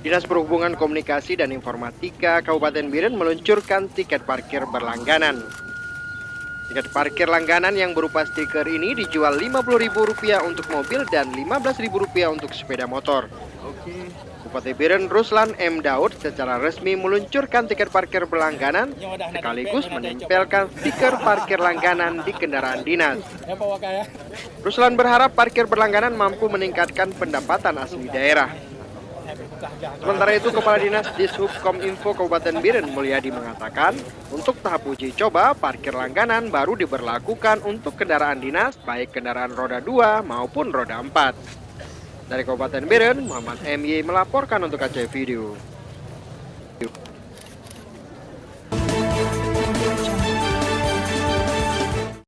Dinas Perhubungan Komunikasi dan Informatika Kabupaten Biren meluncurkan tiket parkir berlangganan. Tiket parkir langganan yang berupa stiker ini dijual Rp50.000 untuk mobil dan Rp15.000 untuk sepeda motor. Bupati Biren Ruslan M. Daud secara resmi meluncurkan tiket parkir berlangganan sekaligus menempelkan stiker parkir langganan di kendaraan dinas. Ruslan berharap parkir berlangganan mampu meningkatkan pendapatan asli daerah. Sementara itu, Kepala Dinas Dishub Kominfo Kabupaten Biren Mulyadi mengatakan, untuk tahap uji coba, parkir langganan baru diberlakukan untuk kendaraan dinas, baik kendaraan roda 2 maupun roda 4. Dari Kabupaten Biren, Muhammad MY melaporkan untuk KC Video.